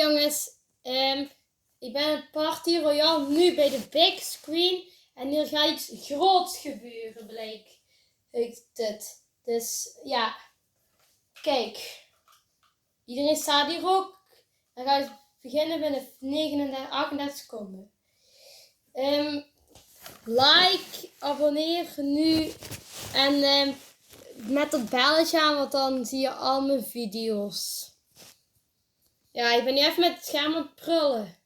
Jongens, ik ben het Party Royale nu bij de big screen en hier gaat iets groots gebeuren, blijkt het. Dus ja, kijk, iedereen staat hier ook. Dan gaat het beginnen binnen 39, 38 seconden. Like, abonneer nu en met dat belletje aan, want dan zie je al mijn video's. Ja, ik ben nu even met het scherm aan het prullen.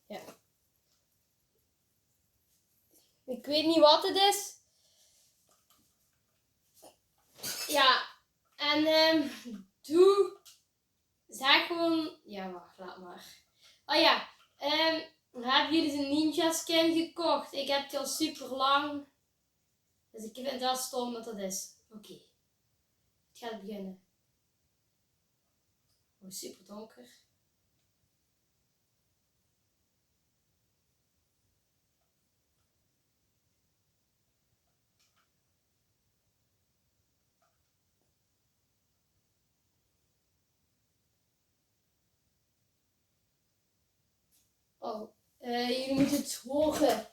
Ja. Ik weet niet wat het is. Ja, en zeg gewoon... Ja, wacht, laat maar. Oh ja, hebben jullie een ninja skin gekocht? Ik heb die al super lang. Dus ik vind het wel stom dat dat is. Oké. Het gaat beginnen. Oh, super donker. Oh, jullie moeten het horen.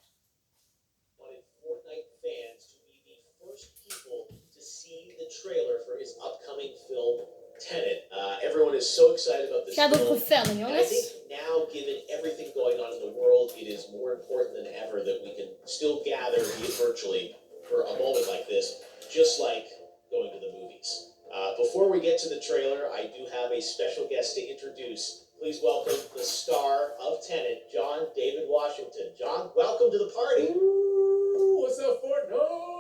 Wanted Fortnite fans to be the first people to see the trailer for his upcoming film Tenet. Everyone is so excited about this Gaat film. over vellen, And I jongens. think now, given everything going on in the world, it is more important than ever that we can still gather, be it virtually, for a moment like this, just like going to the movies. Before we get to the trailer, I do have a special guest to introduce. Please welcome the star of Tenet, John David Washington. John, welcome to the party. Ooh, what's up, Fortnite?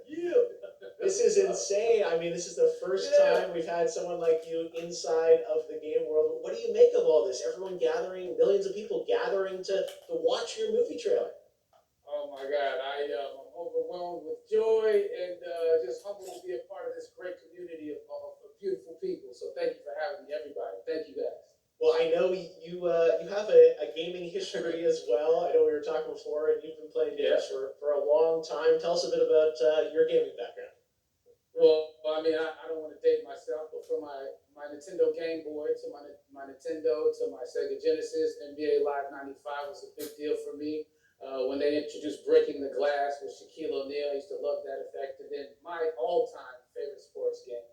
Yeah. This is insane. I mean, this is the first time we've had someone like you inside of the game world. What do you make of all this? Everyone gathering, millions of people gathering to watch your movie trailer. Oh my God, I'm overwhelmed with joy and just humbled to be a part of this great community of beautiful people. So thank you for having me, everybody. Thank you, guys. Well, I know you have a gaming history as well. I know we were talking before, and you've been playing games for a long time. Tell us a bit about your gaming background. Well, I mean, I don't want to date myself, but from my Nintendo Game Boy to my Nintendo to my Sega Genesis, NBA Live 95 was a big deal for me. When they introduced Breaking the Glass with Shaquille O'Neal, I used to love that effect. And then my all-time favorite sports game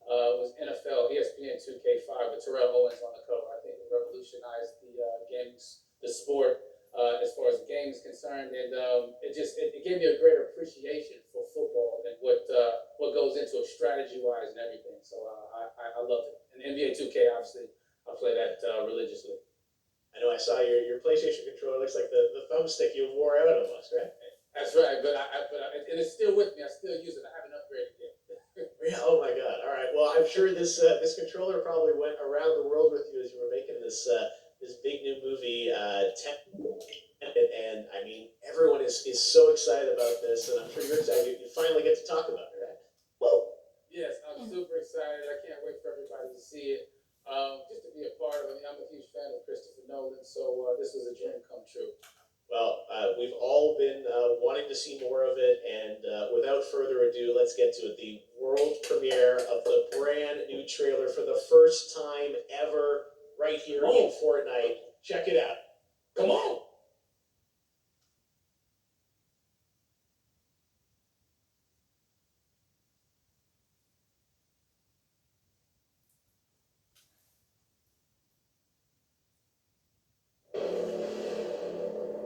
was NFL ESPN 2K5 with Terrell Owens on the cover. I think it revolutionized the sport as far as the game is concerned, and it gave me a greater appreciation for football and what goes into it strategy-wise and everything. So I love it. And NBA 2K, obviously, I play that religiously. I know I saw your PlayStation controller. Looks like the thumbstick you wore out almost, right? That's right, but and it's still with me. I still use it. I haven't upgraded yet. Yeah, oh my God! All right. Well, I'm sure this controller probably went around the world with you as you were making this big new movie, and I mean, everyone is so excited about this, and I'm sure you're excited. You finally get to talk about it, right? Whoa! Yes, I'm super excited. I can't wait for everybody to see it. Just to be a part of it. I mean, I'm a huge fan of Christopher Nolan, so this was a dream come true. Well, we've all been wanting to see more of it, and without further ado, let's get to it. The world premiere of the brand new trailer for the first time ever right here in Fortnite. Check it out. Come on!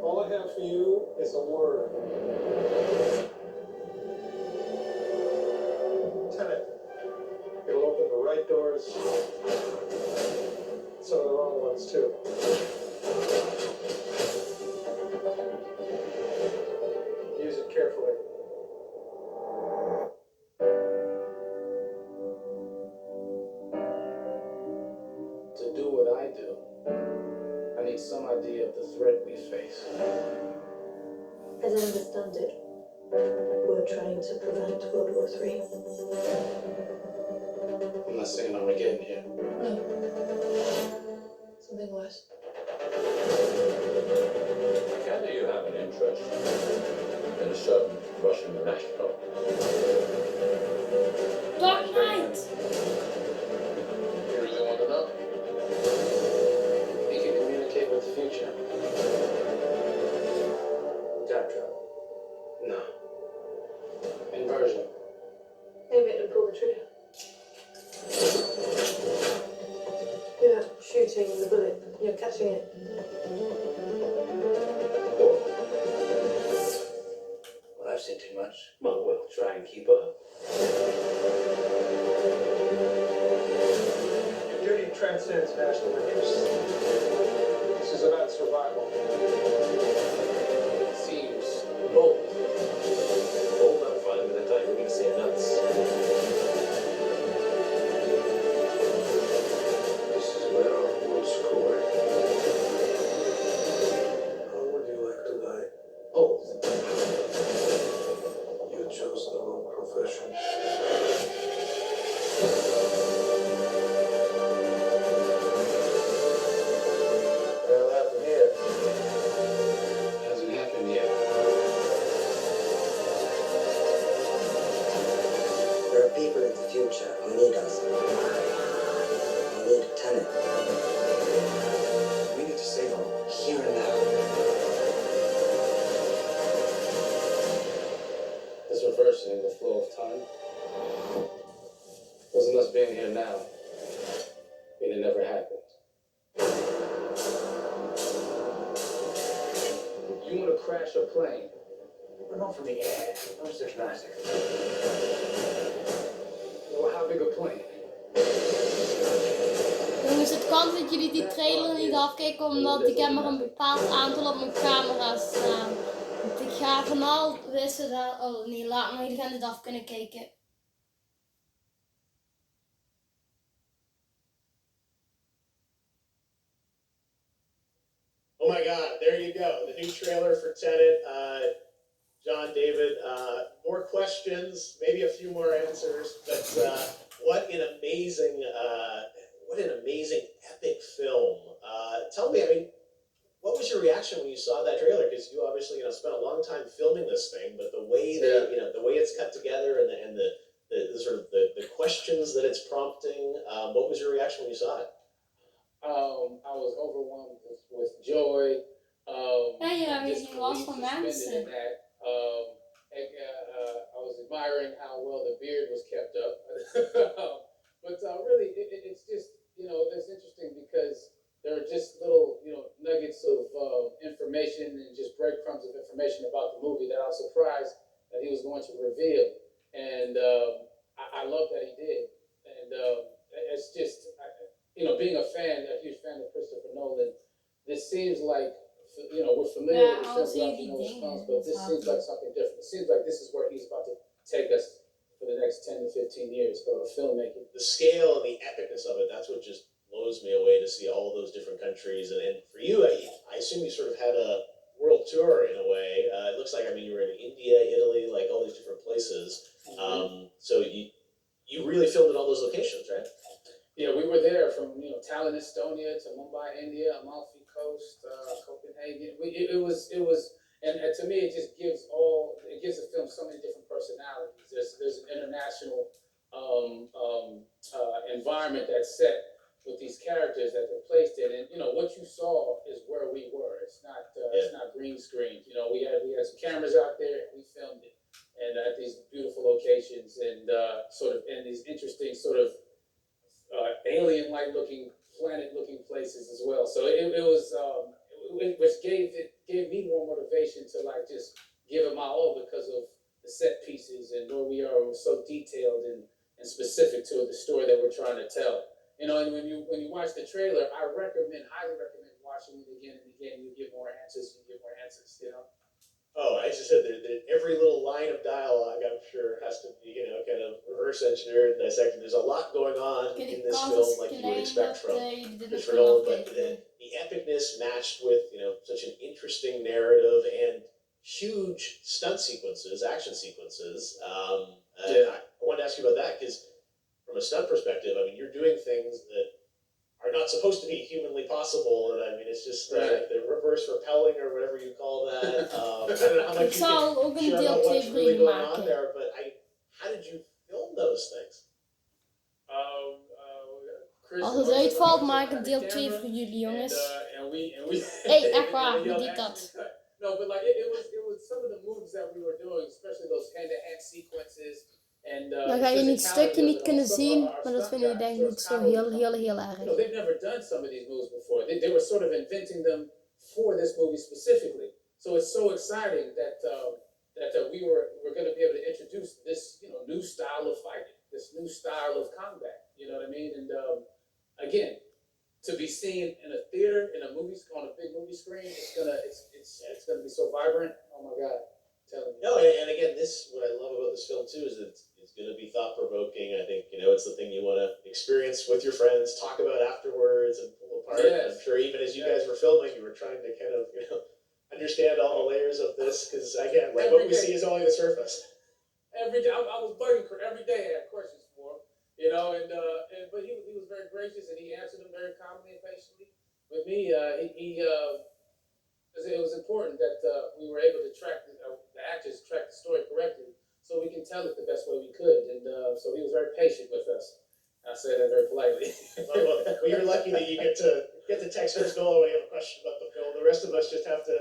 All I have for you is a word. Tenet. It'll open the right doors. Some of the wrong ones, too. Use it carefully. To do what I do, I need some idea of the threat we face. As I understand it, we're trying to prevent World War III. I'm not saying I'm getting here. No. Something worse. I gather you have an interest in a certain Russian national. Dark Knight! catching the bullet. You're catching it. Well, I've seen too much. Well, we'll try and keep up. Your duty transcends national interests. This is about survival. It seems bold. Hold up, fine, but I thought you were going to say nuts. This is where our worlds collide. How would you like to die? Bold. You chose the wrong profession. What'll happen here? Hasn't happened yet. There are people in the future who need us. Who need a tenant. We need to save them here and now. It's reversing the flow of time. Wasn't us being here now. And it never happened. You want to crash a plane? We're not from the air. No such matter. Well, how big a plane? Jongens, het kan dat jullie die trailer niet afkijken omdat ik heb maar een bepaald aantal op mijn camera staan. Want ik ga van al wisten dat... Oh nee, laat maar, jullie gaan dit af kunnen kijken. Oh my God, there you go. The new trailer for Tenet. John, David, more questions, maybe a few more answers, but what an amazing epic film. Tell me, I mean, what was your reaction when you saw that trailer? Because you obviously, spent a long time filming this thing, but the way that, the way it's cut together and the sort of the questions that it's prompting, what was your reaction when you saw it? I was overwhelmed with joy. Ja, je hebt weer geen last van mensen. I was admiring how well the beard was kept up. But really, it's just, it's interesting because there are just little, nuggets of information and just breadcrumbs of information about the movie that I was surprised that he was going to reveal. And I love that he did. And it's just, being a huge fan of Christopher Nolan, this seems like, we're familiar with the films, but this seems like something different. It seems like this is where he's about to take us for the next 10 to 15 years of filmmaking. The scale and the epicness of it, that's what just blows me away to see all those different countries. And for you, I assume you sort of had a world tour in a way. It looks like, you were in India, Italy, like all these different places. So you really filmed in all those locations, right? Yeah, we were there from Tallinn, Estonia to Mumbai, India, Amalfi Coast, Copenhagen. It was, and to me, it just gives the film so many different personalities. There's an international environment that's set with these characters that they're placed in, and what you saw is where we were. It's not green screen. We had some cameras out there, and we filmed it, and at these beautiful locations, and sort of in these interesting sort of alien-like looking, planet-looking places as well. So it was, which gave me more motivation to just give it my all because of the set pieces and where we are. We're so detailed and specific to the story that we're trying to tell. And when you watch the trailer, I highly recommend watching it again and again. You get more answers. Oh, I just said that every little line of dialogue, I'm sure, has to be, kind of reverse engineered and dissected. There's a lot going on in this film, like you would expect from Christopher Nolan, but the epicness matched with, such an interesting narrative and huge stunt sequences, action sequences. I wanted to ask you about that because from a stunt perspective, you're doing things that are not supposed to be humanly possible, and it's just the reverse rappelling or whatever you call that. I don't know how much you can share about what's really going on there, but how did you film those things? Als het uitvalt, maak ik deel 2 voor jullie, jongens. Hey, echt waar, wie doet dat? No, but it was some of the moves that we were doing, especially those hand-to-hand sequences And Dan ga je the niet stukje physicality of niet it all. kunnen Some zien, our maar dat stunt vinden we guys denk ik were niet zo kind of heel You know, erg. they've never done some of these moves before. They were sort of inventing them for this movie specifically. So it's so exciting that we're going to be able to introduce this, you know, new style of fighting, this new style of combat. You know what I mean? And again, to be seen in a theater, in a movie, on a big movie screen, it's gonna be so vibrant. Oh my God, I'm telling you. No, and again, what I love about this film too is that it's going to be thought provoking. I think it's the thing you want to experience with your friends, talk about afterwards, and pull apart. Yes. I'm sure even as you guys were filming, you were trying to kind of understand all the layers of this because again, like what we see is only the surface. Every day, I was bugging every day. I had questions for him, you know, but he was very gracious and he answered them very calmly and patiently. With me, it was important that we were able to track the actors track the story correctly, so we can tell it the best way we could. And so he was very patient with us. I say that very politely. Well, you're lucky that you get to text Chris Nolan when you have a question about the film. The rest of us just have to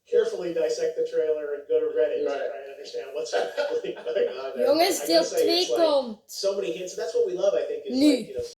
carefully dissect the trailer and go to Reddit to try and understand what's actually going on there. Jongens, I deel gotta say, 2 it's like komt. so many hints. That's what we love, I think, is Nu. like,